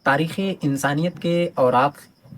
تاریخ انسانیت کے اوراق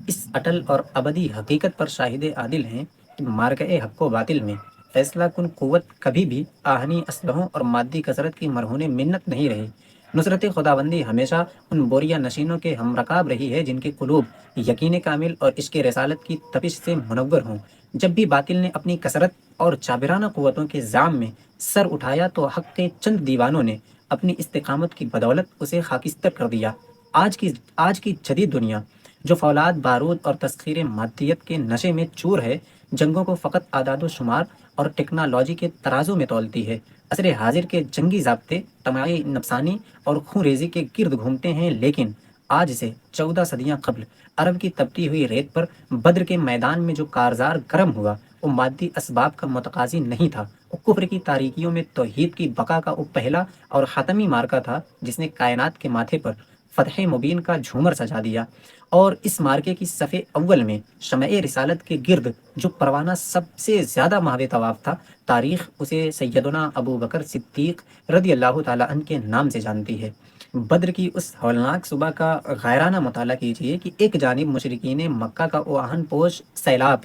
اس اٹل اور ابدی حقیقت پر شاہد عادل ہیں کہ مارکہ حق و باطل میں فیصلہ کن قوت کبھی بھی آہنی اسلحوں اور مادی کثرت کی مرہون منت نہیں رہی۔ نصرت خداوندی ہمیشہ ان بوریا نشینوں کے ہم رکاب رہی ہے جن کے قلوب یقین کامل اور عشق رسالت کی تپش سے منور ہوں۔ جب بھی باطل نے اپنی کثرت اور جابرانہ قوتوں کے زام میں سر اٹھایا تو حق کے چند دیوانوں نے اپنی استقامت کی بدولت اسے خاکستر کر دیا۔ آج کی جدید دنیا جو فولاد بارود اور تسخیر مادیت کے نشے میں چور ہے، جنگوں کو فقط اعداد و شمار اور ٹیکنالوجی کے ترازو میں تولتی ہے۔ عصر حاضر کے جنگی ضابطے طمعی نفسانی اور خون ریزی کے گرد گھومتے ہیں، لیکن آج سے 14 صدیاں قبل عرب کی تپتی ہوئی ریت پر بدر کے میدان میں جو کارزار گرم ہوا وہ مادی اسباب کا متقاضی نہیں تھا، وہ کفر کی تاریکیوں میں توحید کی بقا کا وہ پہلا اور حتمی مارکا تھا جس نے کائنات کے ماتھے پر فتح مبین کا جھومر سجا دیا۔ اور اس مارکے کی صفِ اول میں شمع رسالت کے گرد جو پروانہ سب سے زیادہ محو طواف تھا، تاریخ اسے سیدنا ابو بکر صدیق رضی اللہ تعالیٰ عنہ کے نام سے جانتی ہے۔ بدر کی اس ہولناک صبح کا غیرانہ مطالعہ کیجیے کہ ایک جانب مشرکین مکہ کا وہ آہن پوش سیلاب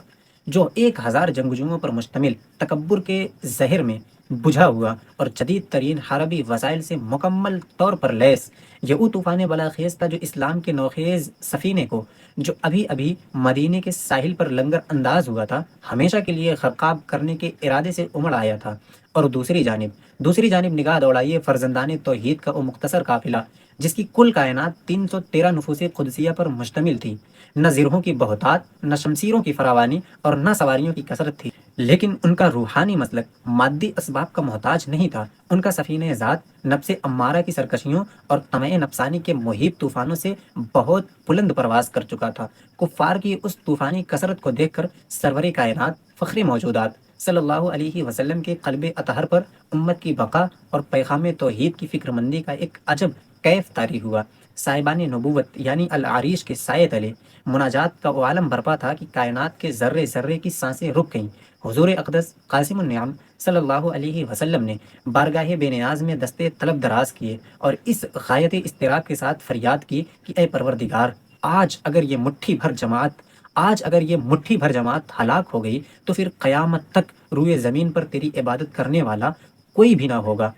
جو 1000 جنگجوؤں پر مشتمل تکبر کے زہر میں بجھا ہوا اور جدید ترین حربی وسائل سے مکمل طور پر لیس، یہ وہ طوفان بلاخیز تھا جو اسلام کے نوخیز سفینے کو جو ابھی ابھی مدینے کے ساحل پر لنگر انداز ہوا تھا ہمیشہ کے لیے غرقاب کرنے کے ارادے سے امڑ آیا تھا۔ اور دوسری جانب نگاہ دوڑائیے فرزندان توحید کا وہ مختصر قافلہ جس کی کل کائنات 313 نفوس قدسیہ پر مشتمل تھی۔ نہ زرہوں کی بہتات، نہ شمشیروں کی فراوانی اور نہ سواریوں کی کثرت تھی، لیکن ان کا روحانی مسلک مادی اسباب کا محتاج نہیں تھا۔ ان کا سفینہ ذات نفس امارہ کی سرکشیوں اور طمع نفسانی کے مہیب طوفانوں سے بہت بلند پرواز کر چکا تھا۔ کفار کی اس طوفانی کثرت کو دیکھ کر سرور کائنات فخر موجودات صلی اللہ علیہ وسلم کے قلب اطہر پر امت کی بقا اور پیغام توحید کی فکر مندی کا ایک عجب کیف طاری ہوا۔ صاحبان نبوت یعنی العریش کے سائے تلے مناجات کا وہ عالم برپا تھا کہ کائنات کے ذرے ذرے کی سانسیں رک گئیں۔ حضور اقدس قاسم النعم صلی اللہ علیہ وسلم نے بارگاہ بے نیاز میں دستے طلب دراز کیے اور اس غایت اضطراب کے ساتھ فریاد کی کہ اے پروردگار، آج اگر یہ مٹھی بھر جماعت ہلاک ہو گئی تو پھر قیامت تک روئے زمین پر تیری عبادت کرنے والا کوئی بھی نہ ہوگا۔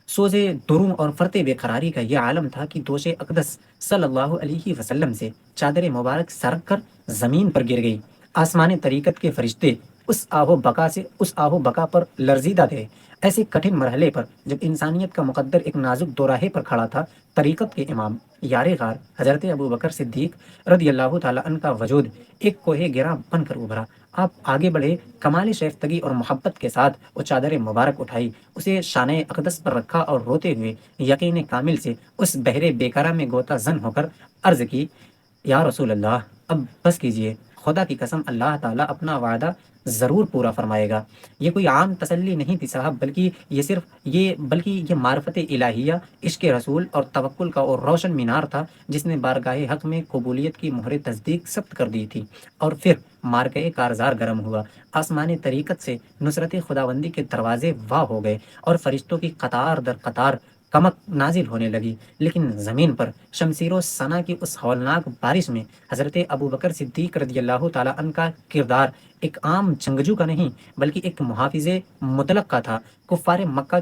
سوزے دروں اور فرتے بے قراری کا یہ عالم تھا کہ دوش اقدس صلی اللہ علیہ وسلم سے چادر مبارک سرک کر زمین پر گر گئی۔ آسمان طریقت کے فرشتے اس آہو بقا پر لرزیدہ تھے۔ ایسے کٹھن مرحلے پر جب انسانیت کا مقدر ایک نازک دوراہے پر کھڑا تھا، طریقت کے امام یار غار حضرت ابو بکر صدیق رضی اللہ تعالیٰ عنہ کا وجود ایک کوہ گراں بن کر ابھرا۔ آپ آگے بڑھے، کمال شیفتگی اور محبت کے ساتھ وہ چادر مبارک اٹھائی، اسے شانہ اقدس پر رکھا اور روتے ہوئے یقین کامل سے اس بحر بیکرہ میں گوتا زن ہو کر عرض کی، یا رسول اللہ، اب بس کیجئے، خدا کی قسم اللہ تعالیٰ اپنا وعدہ ضرور پورا فرمائے گا۔ یہ کوئی عام تسلی نہیں تھی صاحب، بلکہ یہ معرفت الہیہ، عشق رسول اور توکل کا اور روشن مینار تھا جس نے بارگاہ حق میں قبولیت کی مہر تصدیق ثبت کر دی تھی۔ اور پھر مارکہ کارزار گرم ہوا، آسمان طریقت سے نصرت خداوندی کے دروازے واہ ہو گئے اور فرشتوں کی قطار در قطار کمک نازل ہونے لگی، لیکن زمین پر شمشیر و سنا کی اس ہولناک بارش میں حضرت ابو بکر صدیق رضی اللہ تعالیٰ عنہ کا کردار ایک عام جنگجو کا نہیں بلکہ ایک محافظ مطلق کا تھا۔ کفار مکہ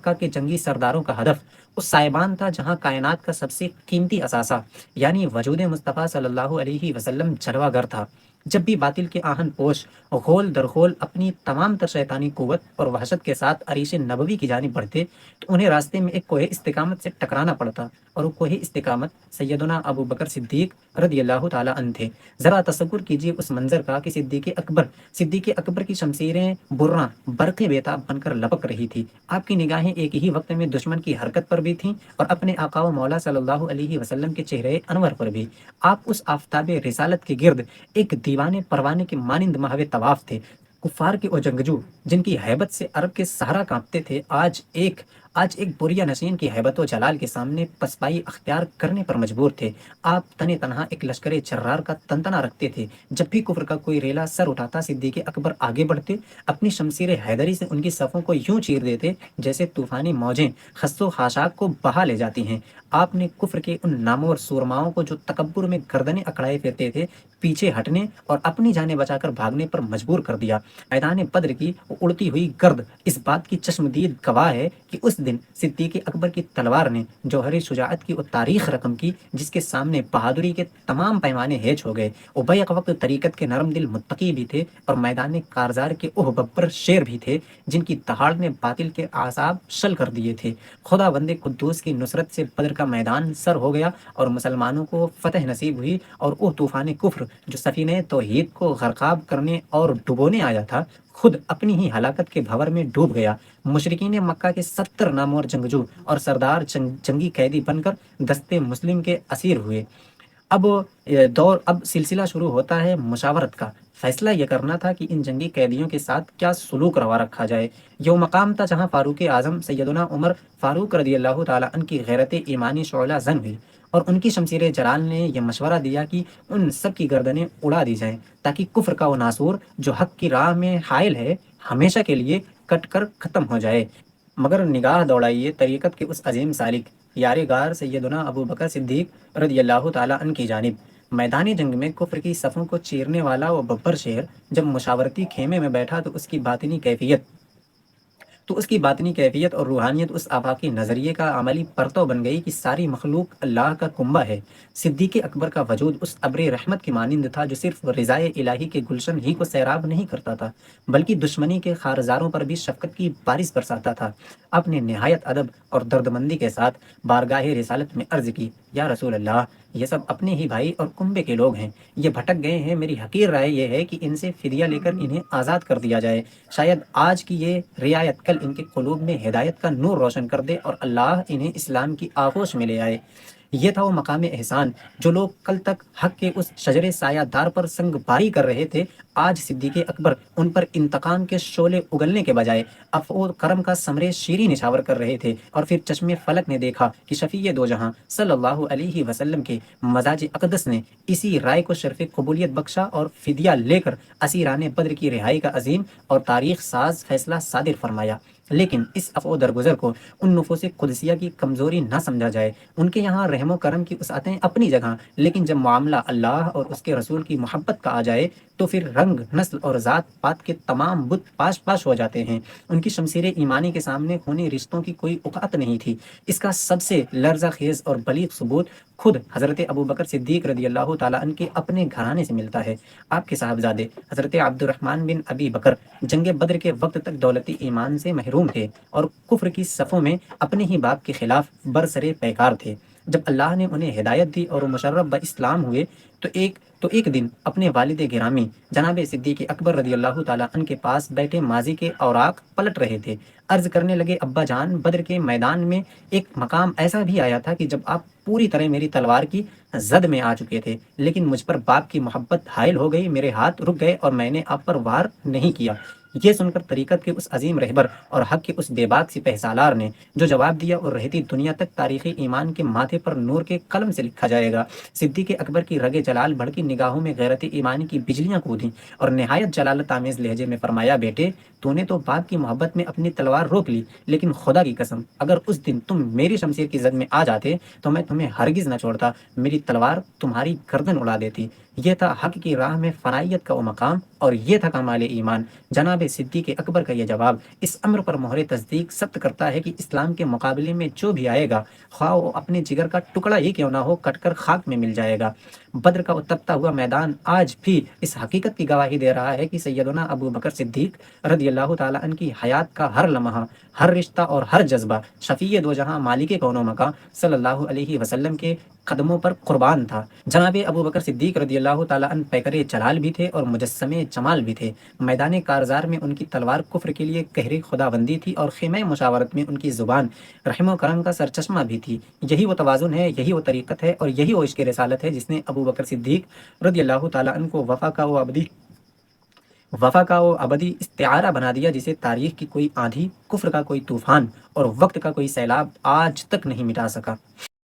کے جنگی سرداروں کا ہدف اس سائبان تھا جہاں کائنات کا سب سے قیمتی اثاثہ یعنی وجود مصطفیٰ صلی اللہ علیہ وسلم جلوہ گر تھا۔ جب بھی باطل کے آہن پوش غول در غول اپنی تمام تر شیطانی قوت اور وحشت کے ساتھ عریش نبوی کی جانب بڑھتے تو انہیں راستے میں ایک کوہ استقامت سے ٹکرانا پڑتا، اور وہ کوہ استقامت سیدنا ابو بکر صدیق رضی اللہ تعالیٰ عنہ تھے۔ ذرا تصور کیجئے اس منظر کا کہ صدیق اکبر کی شمشیریں براں برق بیتاب بن کر لپک رہی تھی۔ آپ کی نگاہیں ایک ہی وقت میں دشمن کی حرکت پر بھی تھیں اور اپنے آقا و مولا صلی اللہ علیہ وسلم کے چہرے انور پر بھی۔ آپ اس آفتاب رسالت کے گرد ایک دیوانے پروانے کے مانند محو طواف تھے۔ کفار کے او جنگجو جن کی ہیبت سے عرب کے صحرا کانپتے تھے، آج ایک بوریا نشین کی ہیبت و جلال کے سامنے پسپائی اختیار کرنے پر مجبور تھے۔ آپ تن تنہا ایک لشکر جرار کا تنتنا رکھتے تھے۔ جب بھی کفر کا کوئی ریلا سر اٹھاتا، صدیق اکبر آگے بڑھتے، اپنی شمشیر حیدری سے ان کی صفوں کو یوں چیر دیتے جیسے طوفانی موجیں خس و خاشاک کو بہا لے جاتی ہیں۔ آپ نے کفر کے ان نامور سورماؤں کو جو تکبر میں گردنیں اکڑائے پھرتے تھے پیچھے ہٹنے اور اپنی جانیں بچا کر بھاگنے پر مجبور کر دیا۔ میدان بدر کی وہ اڑتی ہوئی گرد اس بات کی چشمدید گواہ ہے کہ اس دن صدیق اکبر کی تلوار نے جوہری شجاعت کی وہ تاریخ رقم کی جس کے سامنے بہادری کے تمام پیمانے ہیج ہو گئے۔ وہ بیک وقت طریقت کے نرم دل متقی بھی تھے اور میدان کارزار کے اوہ ببر شیر بھی تھے جن کی دہاڑ نے باطل کے اعصاب شل کر دیے تھے۔ خدا بند قدوس کی نصرت سے بدر کا میدان سر ہو گیا اور مسلمانوں کو فتح نصیب ہوئی، اور وہ طوفان کفر جو سفینہ توحید کو غرقاب کرنے اور ڈبونے آیا تھا خود اپنی ہی ہلاکت کے بھور میں ڈوب گیا۔ مشرکین مکہ کے 70 نامور جنگجو اور سردار جنگی قیدی بن کر دستے مسلم کے اسیر ہوئے۔ اب سلسلہ شروع ہوتا ہے مشاورت کا۔ فیصلہ یہ کرنا تھا کہ ان جنگی قیدیوں کے ساتھ کیا سلوک روا رکھا جائے۔ یہ وہ مقام تھا جہاں فاروق اعظم سیدنا عمر فاروق رضی اللہ تعالیٰ عنہ کی غیرت ایمانی شعلہ زن ہوئی، اور ان کی شمشیر جلال نے یہ مشورہ دیا کہ ان سب کی گردنیں اڑا دی جائیں تاکہ کفر کا وہ ناسور جو حق کی راہ میں حائل ہے ہمیشہ کے لیے کٹ کر ختم ہو جائے۔ مگر نگاہ دوڑائیے طریقت کے اس عظیم سالک یار غار سیدنا ابو بکر صدیق رضی اللہ تعالیٰ عنہ کی جانب۔ میدان جنگ میں کفر کی صفوں کو چیرنے والا وہ ببر شیر جب مشاورتی خیمے میں بیٹھا تو اس کی باطنی کیفیت اور روحانیت اس آفاقی نظریے کا عملی پرتو بن گئی کہ ساری مخلوق اللہ کا کنبہ ہے۔ صدیق اکبر کا وجود اس ابر رحمت کی مانند تھا جو صرف رضائے الہی کے گلشن ہی کو سیراب نہیں کرتا تھا بلکہ دشمنی کے خارزاروں پر بھی شفقت کی بارش برساتا تھا۔ آپ نے نہایت ادب اور دردمندی کے ساتھ بارگاہ رسالت میں عرض کی، یا رسول اللہ، یہ سب اپنے ہی بھائی اور کنبے کے لوگ ہیں، یہ بھٹک گئے ہیں، میری حقیر رائے یہ ہے کہ ان سے فدیہ لے کر انہیں آزاد کر دیا جائے، شاید آج کی یہ رعایت کل ان کے قلوب میں ہدایت کا نور روشن کر دے اور اللہ انہیں اسلام کی آغوش میں لے آئے۔ یہ تھا وہ مقام احسان جو لوگ کل تک حق کے اس شجر سایہ دار پر سنگ باری کر رہے تھے، آج صدیق اکبر ان پر انتقام کے شعلے اگلنے کے بجائے عفو و کرم کا ثمرے شیریں نچھاور کر رہے تھے۔ اور پھر چشم فلک نے دیکھا کہ شفیع دو جہاں صلی اللہ علیہ وسلم کے مزاج اقدس نے اسی رائے کو شرف قبولیت بخشا اور فدیہ لے کر اسیران بدر کی رہائی کا عظیم اور تاریخ ساز فیصلہ صادر فرمایا۔ لیکن اس افو درگزر کو ان نفوس قدسیہ کی کمزوری نہ سمجھا جائے۔ ان کے یہاں رحم و کرم کی وسعتیں اپنی جگہ، لیکن جب معاملہ اللہ اور اس کے رسول کی محبت کا آ جائے تو پھر رنگ، نسل اور ذات پات کے تمام بت پاش پاش ہو جاتے ہیں۔ ان کی شمشیر ایمانی کے سامنے خونی رشتوں کی کوئی اوقات نہیں تھی۔ اس کا سب سے لرزہ خیز اور بلیغ ثبوت خود حضرت ابو بکر صدیق رضی اللہ تعالیٰ عنہ کے اپنے گھرانے سے ملتا ہے۔ آپ کے صاحبزادے حضرت عبد الرحمن بن ابی بکر جنگ بدر کے وقت تک دولت ایمان سے محروم تھے اور کفر کی صفوں میں اپنے ہی باپ کے خلاف برسرے پیکار تھے۔ جب اللہ نے انہیں ہدایت دی اور وہ مشرف باسلام ہوئے تو ایک دن اپنے والد گرامی جناب صدیق اکبر رضی اللہ تعالیٰ عنہ کے پاس بیٹھے ماضی کے اوراق پلٹ رہے تھے۔ عرض کرنے لگے، ابا جان، بدر کے میدان میں ایک مقام ایسا بھی آیا تھا کہ جب آپ پوری طرح میری تلوار کی زد میں آ چکے تھے، لیکن مجھ پر باپ کی محبت حائل ہو گئی، میرے ہاتھ رک گئے اور میں نے آپ پر وار نہیں کیا۔ یہ سن کر طریقت کے اس عظیم رہبر اور حق کے اس بے باک سپہ سالار نے جو جواب دیا اور رہتی دنیا تک تاریخی ایمان کے ماتھے پر نور کے قلم سے لکھا جائے گا۔ صدیق اکبر کی رگ جلال بھڑکی نگاہوں میں غیرت ایمانی کی بجلیاں کودیں اور نہایت جلالت آمیز لہجے میں فرمایا، بیٹے، تو نے تو باپ کی محبت میں اپنی تلوار روک لی، لیکن خدا کی قسم اگر اس دن تم میری شمشیر کی زد میں آ جاتے تو میں تمہیں ہرگز نہ چھوڑتا، میری تلوار تمہاری گردن اڑا دیتی۔ یہ تھا حق کی راہ میں فنائیت کا وہ مقام، اور یہ تھا کمال ایمان۔ جناب صدیق اکبر کا یہ جواب اس امر پر مہر تصدیق ثبت کرتا ہے کہ اسلام کے مقابلے میں جو بھی آئے گا، خواہ وہ اپنے جگر کا ٹکڑا ہی کیوں نہ ہو، کٹ کر خاک میں مل جائے گا۔ بدر کا اتپتا ہوا میدان آج بھی اس حقیقت کی گواہی دے رہا ہے کہ سیدنا ابو بکر صدیق رضی اللہ تعالیٰ عنہ کی حیات کا ہر لمحہ، ہر رشتہ اور ہر جذبہ شفیع دو جہاں مالک کون و مکان صلی اللہ علیہ وسلم کے قدموں پر قربان تھا۔ جناب ابو بکر صدیق رضی اللہ تعالیٰ عنہ پیکر جلال بھی تھے اور مجسمے جمال بھی تھے۔ میدان کارزار میں ان کی تلوار کفر کے لیے قہر خداوندی تھی اور خیمہ مشاورت میں ان کی زبان رحم و کرم کا سرچشمہ بھی تھی۔ یہی وہ توازن ہے، یہی وہ طریقت ہے اور یہی وہ عشق رسالت ہے جس نے ابو بکر صدیق رضی اللہ تعالیٰ عنہ کو وفا کا وہ ابدی استعارہ بنا دیا، جسے تاریخ کی کوئی آندھی، کفر کا کوئی طوفان اور وقت کا کوئی سیلاب آج تک نہیں مٹا سکا۔